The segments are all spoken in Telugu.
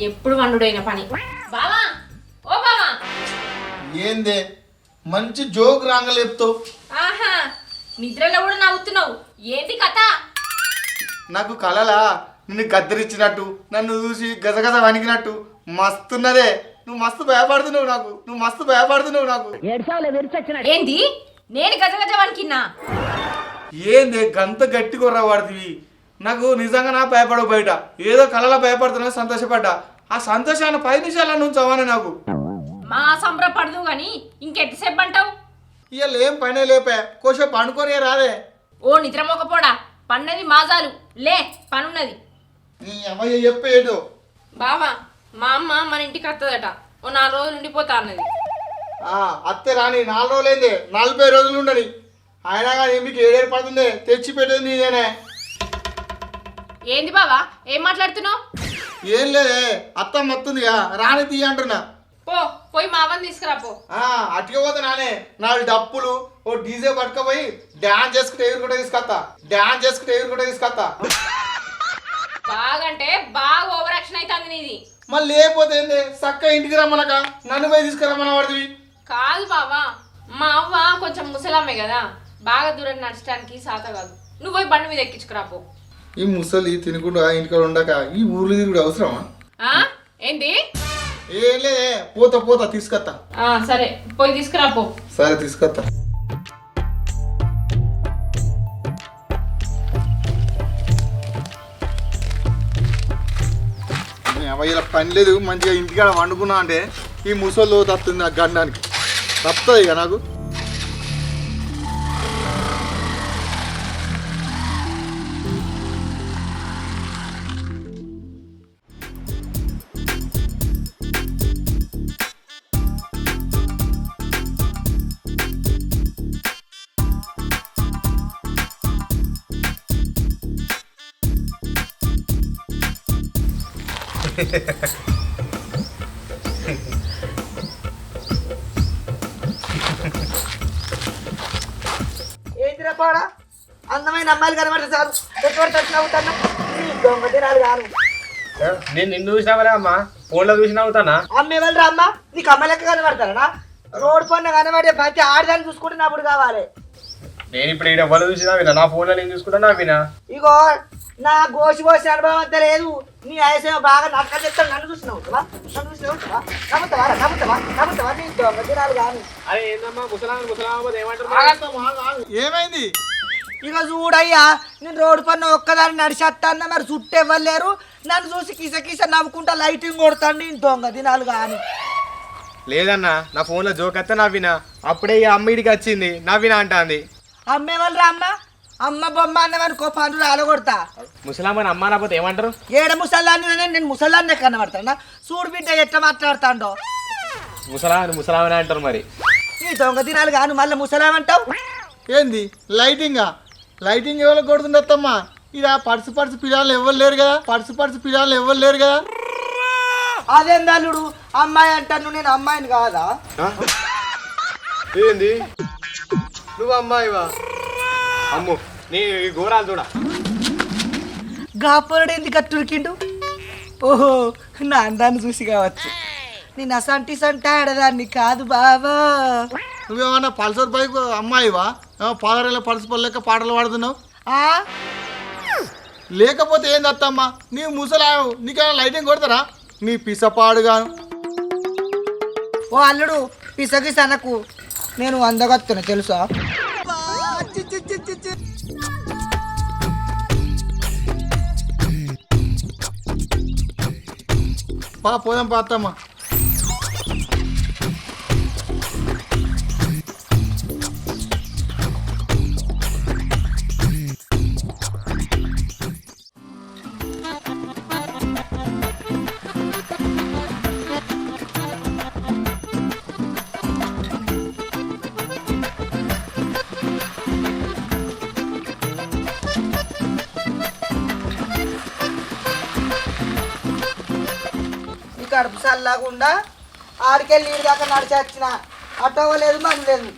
ఎప్పుడు వండుడైన పని. బావా ఓ బావా. ఏందే మంచి జోక్ రాంగలేపుతావు. ఆహా నిద్రలో కూడా నవ్వుతున్నావు, ఏంటి కథ? నాకు కలలా నిన్ను గద్దరిచ్చినట్టు నన్ను చూసి గజగజ వణికినట్టు మస్తున్నదే. నువ్వు మస్తు భయపడుతున్నావు నాకు, నువ్వు మస్తు భయపడుతున్నావు నాకు. ఏంది నేను గజగజ వణికిన్నా? ఏంది గంత గట్టి కొర్ర పడుతుంది. నాకు నిజంగా నా భయపడవు, బయట ఏదో కళలా భయపడుతున్నా సంతోషపడ్డా. ఆ సంతోషాన్ని 10 నిమిషాల నుంచి అవనే నాకు. మా సంబరపడదు గాని ఇంకెంతసేపు అంటావు? ఇవాళ ఏం పనే లేపా, కోసేపు అనుకోనే రాదే. ఓ నిద్రమోకపోడా, పన్నది మాజాలు లే, పనున్నది. నీ అమ్మాయి చెప్పేదో. బావా మా అమ్మ మన ఇంటికి వస్తుందట, ఓ 4 రోజులు ఉండిపోతా అన్నది. అత్తే రాని 4 రోజులైందే, 40 రోజులు ఉండని. అయినా కానీ మీకు ఏడేరు పడుతుంది, తెచ్చి పెట్టేది నీదేనే. ఏంది బావా ఏం మాట్లాడుతున్నావు? ఏం లేదే, అత్త మత్తుందిగా రాని తీయ అంటున్నా. పోయి మా అవ్వని తీసుకురా పో. అటుగా పోతే నానే 4 డప్పులు ఓ డీజే పట్టుకపోయి డాన్స్ చేసుకుంటే ఎగురుకుంటే తీసుకొస్తా. బాగంటే బాగా ఓవర్ యాక్షన్ అవుతుంది నీది. మళ్ళీ లేకపోతే ఏంది, చక్క ఇంటికి రమ్మనక నన్ను పోయి తీసుకురమ్మన పడుతుంది. కాదు బావా, మా అవ్వ కొంచెం ముసలామే కదా, బాగా దూరం నడచడానికి సాత కాదు. నువ్వు పోయి బండి మీద ఎక్కించుకురా పో. ఈ ముసలి తినకుండా ఇంటికాడ ఉండక ఈ ఊర్లో తిరుగుడు అవసరమా? ఏంటి? ఏం లేదే, పోతా తీసుకొస్తా. సరే పోయి తీసుకురా పో. సరే తీసుకొస్తా. ఇలా పని లేదు, మంచిగా ఇంటికాడ వండుకున్నా అంటే ఈ ముసలు తప్పుతుంది నాకు గండానికి. తప్పుతుంది ఇక నాకు. ఏంటిరా పాడా, అందమైన అమ్మాయిలు కనబడితే చాలు పెట్టుబడి తచ్చినవుతాను. దొంగ తినాలి కాను. నేను నిన్ను చూసినావరే అమ్మా, ఫోన్లో చూసినావుతానా? అమ్మ ఎవరురా అమ్మ? నీకు అమ్మ లెక్క కనబడతారా? రోడ్డు పైన కనబడే ప్రతి ఆడదాన్ని చూసుకుంటున్నప్పుడు కావాలి. నేను ఇప్పుడు ఇక్కడ ఎవరు చూసినా వినా, నా ఫోన్లో నేను చూసుకుంటా వినా. ఇగో నా గోసి అనుభవం అంతా లేదు. నీ వయసు బాగా నక్క చెప్తాను, నన్ను చూసినావు నమ్ముతావా నీ దొంగ తినాలి కాను. అరే ఏందమ్మా ముసలామ ఏమంటారు? ఏమైంది? ఇక చూడయ్యా, నేను రోడ్డు పైన ఒక్కదాన్ని నడిచేస్తాను, మరి చుట్టూ ఇవ్వలేరు. నన్ను చూసి కిస నవ్వుకుంటా లైటింగ్ కొడతాను. నేను దొంగ తినాలి కాను. లేదన్నా, నా ఫోన్లో జోక్ వస్తే నవ్వినా. అప్పుడే ఈ అమ్మ ఇడికి వచ్చింది, నవ్వినా అంటాంది. అమ్మేవాళ్ళరా అమ్మ? అమ్మ బొమ్మ అన్నవనుకో పనులు రాలగొడతా. ముసలామని అమ్మ రాకపోతే ఏమంటారు? ఏడ ముసలాన్ని నేను ముసలాన్నే కనబడతానా? చూడు బిడ్డ ఎట్లా మాట్లాడుతాండో. ముసలామని అంటారు మరి. నీ దొంగ తినాలి కాను, మళ్ళీ ముసలామంటావు. ఏంది లైటింగ్ ఎవరు కొడుతుండమ్మా? ఇక పర్సు పిల్లలు ఎవరు లేరు కదా. అదేందల్లుడు అమ్మాయి అంటాను, నేను అమ్మాయిని కాదా? ఏంది నువ్వు అమ్మాయివా? అమ్ము నీ ఘోరాలు చూడ. గాపరుడు ఎందుకు అట్టురికిండు? ఓహో, నా అందాన్ని చూసి కావచ్చు. నేను అసంటి ఆడదాన్ని కాదు బాబా. నువ్వేమన్నా పల్సర్ బైక్ అమ్మాయివా? పాదరేళ్ళ పల్సు పల్లెక్క పాటలు పాడుతున్నావు. లేకపోతే ఏంది అత్తమ్మా, నీవు ముసలావు, నీకేమైనా లైటింగ్ కొడతారా? నీ పిసపాడుగాను. ఓ అల్లుడు పిసగిస అనకు, నేను అందగత్తున్నా తెలుసా? పోదాం అత్తమ్మా. కడుపు చల్లకుండా ఆడికెళ్ళి నీరు దాకా నడిచి వచ్చిన. అటో లేదు మన లేదు.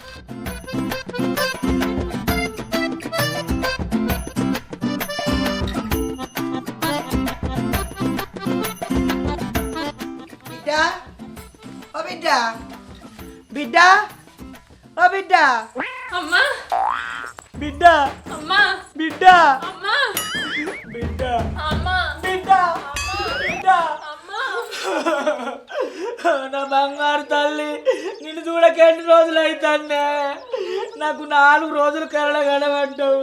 బిడ్డ బిడ్డ ఓ బిడ్డ అమ్మా బిడ్డ అమ్మా బిడ్డ అమ్మా బిడ్డ అమ్మా బిడ్డ బిడ్డ అమ్మా నా బంగారు తల్లి నిన్ను చూడక ఎన్ని రోజులు అవుతానే నాకు 4 రోజులు కరడ గడమంటావు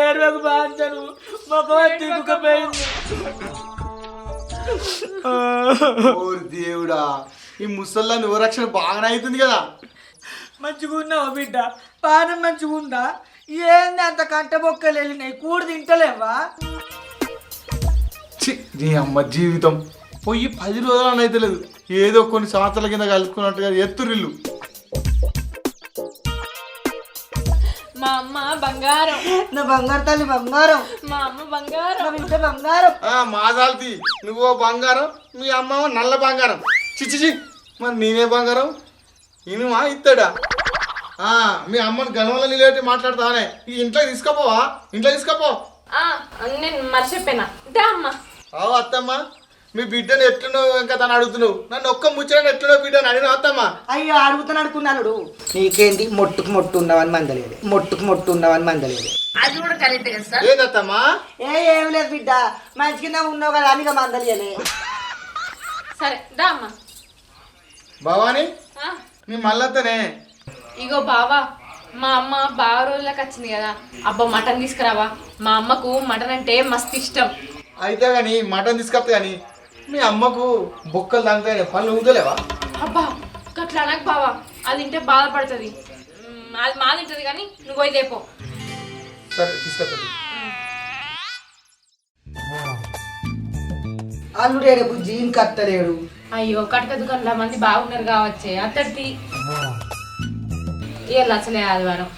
ఏడువకు బాంచను మొఖం తిరుగుకపోయింది ఓరి దేవుడా ఈ ముసల్లా నివరక్షణ బాగానే అవుతుంది కదా. మంచిగా ఉన్నావా బిడ్డ పానం మంచిగా ఉందా ఏంది అంత కంట బొక్కలు వెళ్ళినాయి కూడు తింటలేవా ఛీ, నీ అమ్మ జీవితం పోయి 10 రోజులు అయితే లేదు, ఏదో కొన్ని సంవత్సరాల కింద కలుసుకున్నట్టుగా ఎత్తురిల్లు. మా అమ్మ బంగారం నా బంగారు తల్లి బంగారం మా అమ్మ బంగారం నా బిడ్డ బంగారం మాదాల్తి నువ్వో బంగారం మీ అమ్మ నల్ల బంగారం. చిచ్చిచి మరి నేనే బంగారం ఇనుమా ఇస్తాడా? మీ అమ్మని గణంలో నిలబెట్టి మాట్లాడతానే. ఈ ఇంట్లోకి తీసుకపోవా? ఇంట్లో తీసుకోపో. నేను మర్చిపోయినా దా అమ్మ. అత్తమ్మ మీ బిడ్డను ఎట్లున్నావు ఇంకా తను అడుగుతున్నావు, నన్ను ఒక్క ముచ్చట ఎట్లున్నావు బిడ్డను అడిగిన అత్తమ్మ. అయ్యో అడుగుతాను అనుకున్నాడు నీకేంది మొట్టుకు మొట్టు ఉన్నావని మందలేదు మొట్టుకు మొట్టు ఉన్నావని మందలేదు అది కూడా కరెక్ట్ కదా సార్. ఏందత్తమ్మా? ఏం లేదు బిడ్డ మంచిగా ఉన్నావు కదా అని మందలియలే. సరే దా అమ్మ. భవాని నీ మళ్ళత్తనే. ఇగో బావా మా అమ్మ బాగా రోజులకు వచ్చింది కదా, అబ్బా మటన్ తీసుకురావా. మా అమ్మకు మటన్ అంటే మస్తు ఇష్టం. అయితే కానీ మటన్ తీసుకొస్తా కానీ మీ అమ్మకు బొక్కలు తాగుతాయి, పళ్ళు ఊదలేవా? అబ్బా గట్లా అనకు బావా, అది తింటే బాధపడుతుంది. అది మా తింటుంది కానీ నువ్వు పోయి దేపో. సరే తీసుకొస్తా. అల్లుడు ఏడే బుజ్జి ఇంకా అత్తలేడు. అయ్యో కటక దుకాణంలో మంది బాగున్నారు కావచ్చే అత్తడిది. ఇవాళ అసలే ఆదివారం.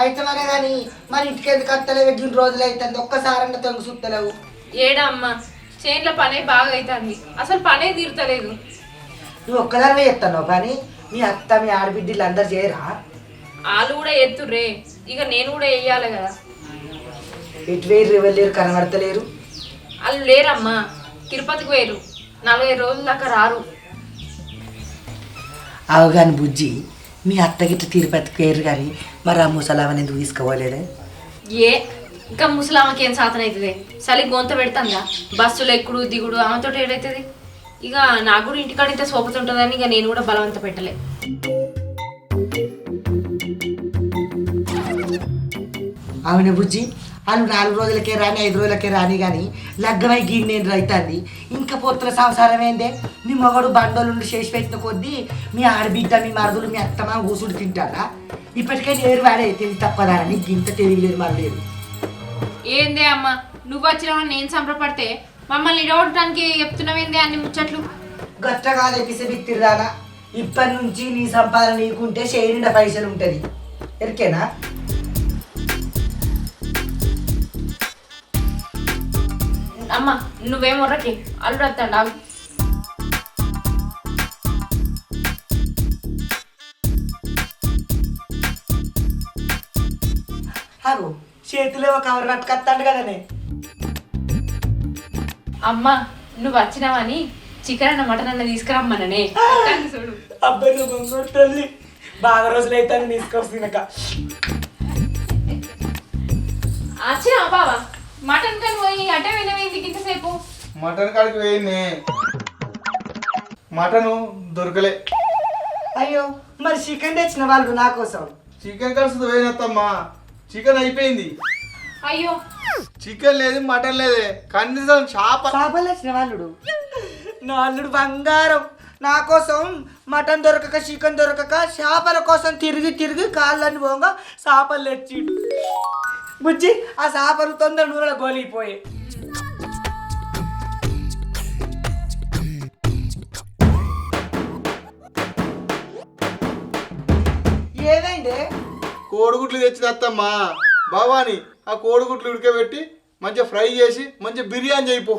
అయితే మరే కానీ మరి ఇంటికి ఎందుకు అత్తలేవు? 2 రోజులు అవుతుంది ఒక్కసారన్నా తొంగి సుత్తలేవు. ఏడా అమ్మ చేనుల పనే బాగా అవుతుంది, అసలు పనే తీరుతలేదు. నువ్వు ఒక్కదానివే చెప్తాను పని, మీ అత్త మీ ఆడబిడ్డలు అందరు చేయరా? వాళ్ళు కూడా ఎత్తుర్రే, ఇక నేను కూడా వేయాలి కదా. ఇటు వేరు వెళ్ళలేరు కనబడతలేరు. వాళ్ళు లేరమ్మా, తిరుపతికి వేరు, 40 రోజుల దాకా రారు. అవగాని బుజ్జి మీ అత్తగిట్ట తిరుపతికి వేరు కానీ మరి ఆ ముసలామని ఎందుకు తీసుకోవాలేదే? ఏ ఇంకా ముసలామకి ఏం సాధన అవుతుంది? చలి గొంత పెడతాంగా, బస్సులు ఎక్కుడు దిగుడు ఆమెతో ఏడవుతుంది. ఇక నాకు కూడా ఇంటికాడ ఇంత సోపుతుంటుందని ఇక నేను కూడా బలవంత పెట్టలే. అవునే బుజ్జి వాళ్ళు 4 రోజులకే రాని 5 రోజులకే రాని కానీ లగ్గమై గిన్నె రైతుంది. ఇంకా పొత్తుల సంసారం ఏందే? మీ మొగడు బండోళ్ళు చేసి పెట్టిన కొద్దీ మీ ఆడబిడ్డ మీ మరదులు మీ అత్తమ్మ కూసుడు తింటారా? ఇప్పటికే నేరు వాడే తెలివి తప్పదారని గింత తెలియలేదు మరలేదు. ఏందే అమ్మ నువ్వు వచ్చినావని నేను సంబరపడితే మమ్మల్ని ఇడవడానికి చెప్తున్నావేందే అన్ని ముచ్చట్లు? గట్ట కాదు పిసబిత్తిరానా, ఇప్పటి నుంచి నీ సంపాదన నీకుంటే చేయనిండా పైసలు ఉంటుంది ఎరికేనా? అమ్మ నువ్వేం మొర్రకి అల్లుడు వస్తాడు. ఆగు. అగో చేతిలో కవర్ పట్టుకొస్తాడు కదనే. అమ్మ నువ్వు వచ్చినావని చికెన్ అన్న మటన్ అన్న తీసుకురమ్మననే. చూడు అబ్బాయి నువ్వు కొనుక్కొస్తుంది బాగా రోజులు అయితే తీసుకొస్తున్నాక వచ్చినా బావా. మటన్ కానీ పోయి అటే వెళ్ళవేంది ఇంతసేపు? మటన్ కాడికి వేయనే, మటను దొరకలే. అయ్యో మరి చికెన్ తెచ్చిన వాళ్ళు నా కోసం. చికెన్ కలిసి వేయనత్తమ్మా, చికెన్ అయిపోయింది. అయ్యో చికెన్ లేదు మటన్ లేదే, కనీసం చేపలు తెచ్చిన వాళ్ళు. నా అల్లుడు బంగారం నా కోసం మటన్ దొరకక చికెన్ దొరకక చేపల కోసం తిరిగి తిరిగి కాళ్ళని పోగా చేపలు తెచ్చిండు. బుజ్జి ఆ చేపలు తొందర నూనెలో గోలిపోయి. ఏమైంది? కోడిగుడ్లు తెచ్చింది అత్తమ్మా భవాని. ఆ కోడిగుడ్లు ఉడకబెట్టి మంచిగా ఫ్రై చేసి మంచిగా బిర్యానీ చేయిపో.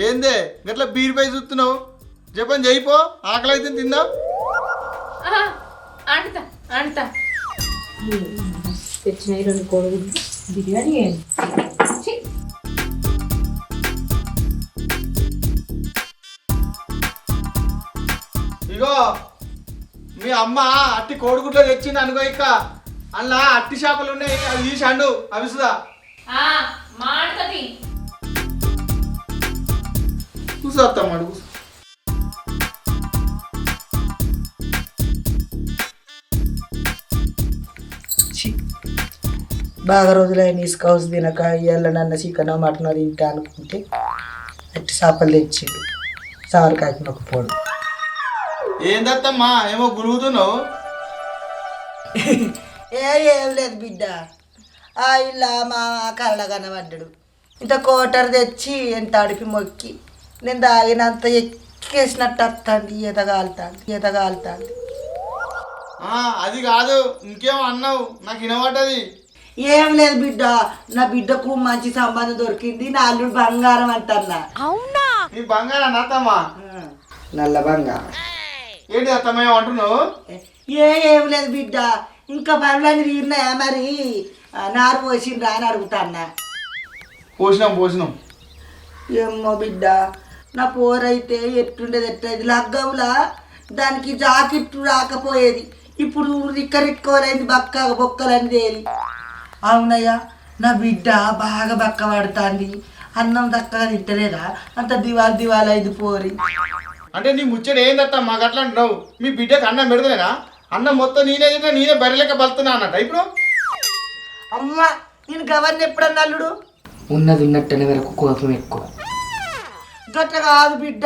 ఏందే గట్లా బీరిపై చూస్తున్నావు? చెప్పని చేయిపో, ఆకలి అయితే తిందాం. అంటా అంటా తెచ్చిన 2 కోడిగుడ్లు బిర్యానీ. మీ అమ్మ అట్టి కోడిగుడ్లో తెచ్చింది అనుకో ఇక్క అలా అట్టి చేపలు ఉన్నాయి అవి తీసి అండు అవిసుదా మాడుతుంది కూసొస్తాం అడుగు బాగా రోజులైన ఇసుక హౌస్ తినక ఇవాళ నన్న చికెన్ మటన్ తింటా అనుకుంటే అట్టి చేపలు తెచ్చిండు సావరికాయకి ఒక పోడు. ఏందత్తమ్మా ఏమో గురుగుతున్నావు ఏం లేదు బిడ్డ ఇలా మా కళ్ళ కనబడ్డాడు ఇంత కోటర్ తెచ్చి ఎంత అడిపి మొక్కి నేను తాగినంత ఎక్కేసినట్టు వస్తుంది ఈతగాలుతుంది అది కాదు ఇంకేమో అన్నావు నాకు వినబడ్డది. ఏం లేదు బిడ్డ నా బిడ్డకు మంచి సంబంధం దొరికింది నా అల్లుడు బంగారం అంటన్నా. అవునా నీ బంగారం అత్తమ్మా నల్ల బంగారం ఏంటి అత్తమ్మ ఏమంటున్నావు? ఏం లేదు బిడ్డ ఇంకా పనులన్నీ తీరినాయా మరి నారు పోసిండ్రా అని అడుగుతాన్నా. పోసినాం ఏమో బిడ్డ నా పోరైతే ఎట్టుండేది ఎట్టేది లగ్గంలా దానికి జాకెట్ రాకపోయేది ఇప్పుడు రిక్కరిక్కోలైంది బొక్కలని తేలి. అవునయ్యా నా బిడ్డ బాగా బక్క పడుతుంది అన్నం దక్కగా తింటలేదా అంత దివాలు అయింది పోరి. అంటే నీ ముచ్చట ఏందత్తమ్మా అట్లా అంటున్నావు? మీ బిడ్డకి అన్నం పెడతలేనా? అన్నం మొత్తం నేనే తిన్నా నేనే బర్రెలెక్క బతున్నా అన్నట్ట ఇప్పుడు. అమ్మ నేను గవర్ని ఎప్పుడన్నా అల్లుడు ఉన్నది ఉన్నట్టనే వరకు కోపం ఎక్కువ గట్ల కాదు బిడ్డ.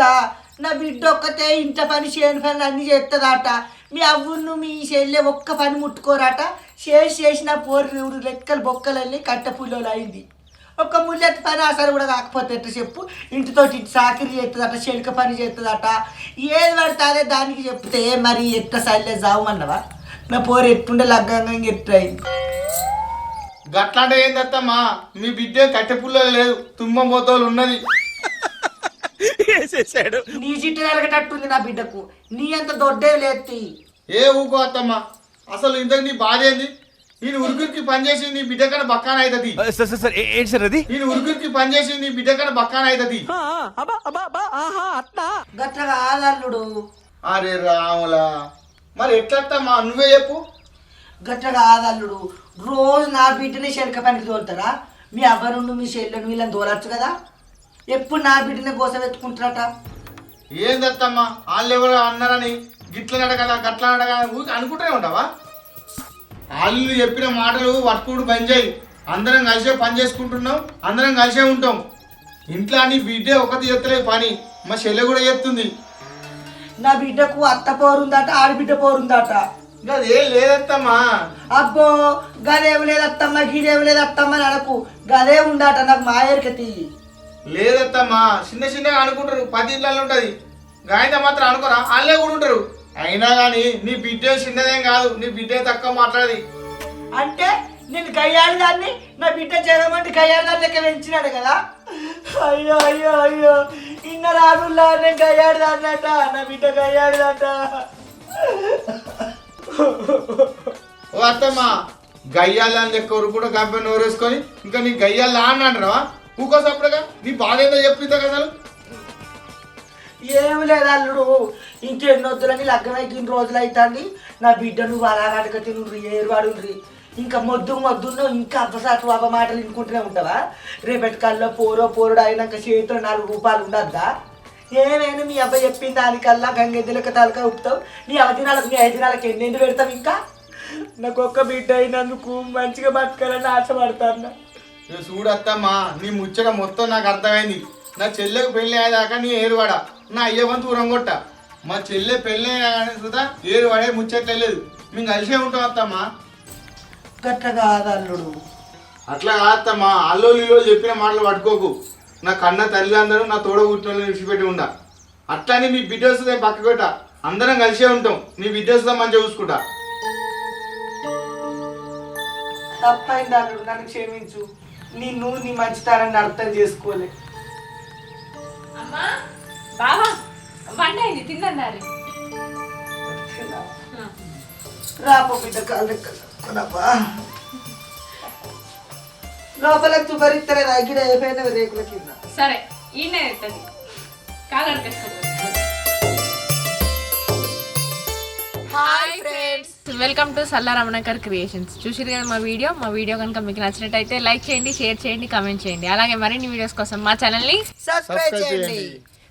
నా బిడ్డ ఒక్కతే ఇంత పని చేయని పని అన్నీ చేస్తుందట. మీ అవ్వును మీ చెల్లె ఒక్క పని ముట్టుకోరాట. చేసిన పోరు లెక్కలు బొక్కలన్నీ కట్ట పుల్లోలు అయింది. ఒక్క ముల్లెత్తి పని అసలు కూడా కాకపోతే ఎట్లా చెప్పు. ఇంటితోటి సాకిరి చేస్తుందట, చెలిక పని చేస్తుందట. ఏది పడితే అదే దానికి చెప్తే మరి ఎట్లా సైలే జావమన్నవా? నా పోరు ఎట్టుండే లగ్గంగా ఎట్టయింది. గట్లా అంటే ఏందత్తమ్మా మీ బిడ్డ కట్టె పుల్ల లేదు తుమ్మ మోతోలు ఉన్నది. నీ చిట్టు నలగటట్టుంది నా బిడ్డకు. నీ అంత దొడ్డే లేత్తి ఏ ఊకో అత్తమ్మా అసలు ఇంతకు నీ బాధ ఏంది? నేను ఉరుకురికి పనిచేసి నీ బిడ్డ కన్నా బక్కాన అవుతుంది. నేను ఉరుకురికి పనిచేసి నీ బిడ్డ కన్నా బక్కాన అవుతుంది. గట్ల కాదల్లుడు. అరే రాములా మరి ఎట్లత్తమ్మా నువ్వే చెప్పు. గట్ల కాదల్లుడు. రోజు నా బిడ్డని శనక పనికి తోలుతారా? మీ అవ్వనుండు మీ చెల్లెను వీళ్ళని తోలచ్చు కదా. ఎప్పుడు నా బిడ్డని కోసం ఎత్తుకుంటారట. ఏందత్తమ్మా వాళ్ళు ఎవరు అన్నారని గిట్లనడ కదా గట్లనడ కదా ఊరికి అనుకుంటూనే ఉంటావా? వాళ్ళు చెప్పిన మాటలు పట్టుకుడు బంద్ చేయి. అందరం కలిసే పని చేసుకుంటున్నాం, అందరం కలిసే ఉంటాం. ఇంట్లో నీ బిడ్డ ఒకటి ఎత్తలేదు పని, మా చెల్లె కూడా చెప్తుంది. నా బిడ్డకు అత్త పోరుందట, ఆడబిడ్డ పోరుందట. గదేం లేదత్తమ్మా. అబ్బో గదేం లేదత్తమ్మ గిదేం లేదత్తమ్మ నడకు గదే ఉందట. నాకు మాయరిక తీయి. లేదత్తమ్మా చిన్నగా అనుకుంటారు, 10 ఇళ్ళల్లో ఉంటుంది. గాయంతో మాత్రం అనుకోరా, వాళ్ళే కూడా ఉంటారు. అయినా కానీ నీ బిడ్డ చిన్నదేం కాదు, నీ బిడ్డ తక్కువ మాట్లాడది. అంటే నేను గయ్యాడి దాన్ని నా బిడ్డ జగమంటి గయ్యాడి దాని లెక్క పెంచినాడు కదా. అయ్యో అయ్యో అయ్యో ఇన్న రానుల్లా నేను గయ్యాడి దాన్నట, నా బిడ్డ గయ్యాడిదట. ఓ అత్తమ్మా గయ్యాలని లెక్క కూడా కంపెనీ నోరేసుకొని ఇంకా నీ గయ్యాలా అని అంటారా? ఊకోసప్పుడుగా నీ బాధ ఏదో చెప్పిందా కదా. ఏమి లేదు అల్లుడు, ఇంకెన్నొద్దులని లగ్గమై ఇన్ని రోజులు అవుతుంది. నా బిడ్డ నువ్వు అలా అడగతి నువ్వు ఏరువాడుండ్రి. ఇంకా మొద్దును ఇంకా అబ్బసాటు అబ్బ మాటలు వినుకుంటూనే ఉంటావా? రేపటి కల్లా పోరుడు అయినాక చేతిలో 4 రూపాయలు ఉండద్దా? ఏమైనా మీ అబ్బాయి చెప్పిన దానికల్లా గంగెద్దులకి తలక ఉప్పుతావు. నీ అవధినాలకు నీ 5 దినాలకు ఎన్నెండు పెడతావు? ఇంకా నాకు ఒక్క బిడ్డ అయినందుకు మంచిగా బతకాలని ఆశపడతాను. చూడత్తమ్మా నీ ముచ్చట మొత్తం నాకు అర్థమైంది. నా చెల్లెకు పెళ్ళి అయ్యేదాకా నీ ఏరువాడ, నా అయ్యవంతు ఊరంగొట్ట. మా చెల్లె పెళ్ళి అయ్యా ఏరువాడే ముచ్చట్లేదు. మేము కలిసే ఉంటాం అత్తమ్మా. గట్ల కాదు అల్లుడు. అట్లా కాదత్తమ్మా అల్లో చెప్పిన మాటలు పట్టుకోకు. నా కన్న తల్లిదండ్రులు నా తోడ కూర్చుని విడిచిపెట్టి ఉండా. అట్లానే మీ బిడ్డ వస్తుంది పక్క పెట్ట, అందరం కలిసే ఉంటాం. నీ బిడ్డ వస్తుందా మంచిగా చూసుకుంటా. తప్పైంది అల్లుడు, నన్ను క్షమించు. నిన్ను నీ మంచితనాన్ని అర్థం చేసుకోలే. అమ్మా బావా వంట అయింది తిన్నాను. రాపో బిడ్డ కాళ్ళు లోపల తుపరిత్తరే దగ్గర అయిపోయిన రేకుల కింద. సరే ఈయనే ఎత్తది కాలు అనిపిస్తుంది. Hi welcome to Salla Ramanakar Creations. చూసిరు కదా మా వీడియో కనుక మీకు నచ్చినట్టయితే లైక్ చేయండి, షేర్ చేయండి, కామెంట్ చేయండి. అలాగే మరిన్ని వీడియోస్ కోసం మా ఛానల్ని సబ్స్క్రైబ్ చేయండి.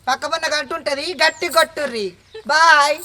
పక్క పన్న గట్టు ఉంటుంది, గట్టి కొట్టుర్రి. బాయ్.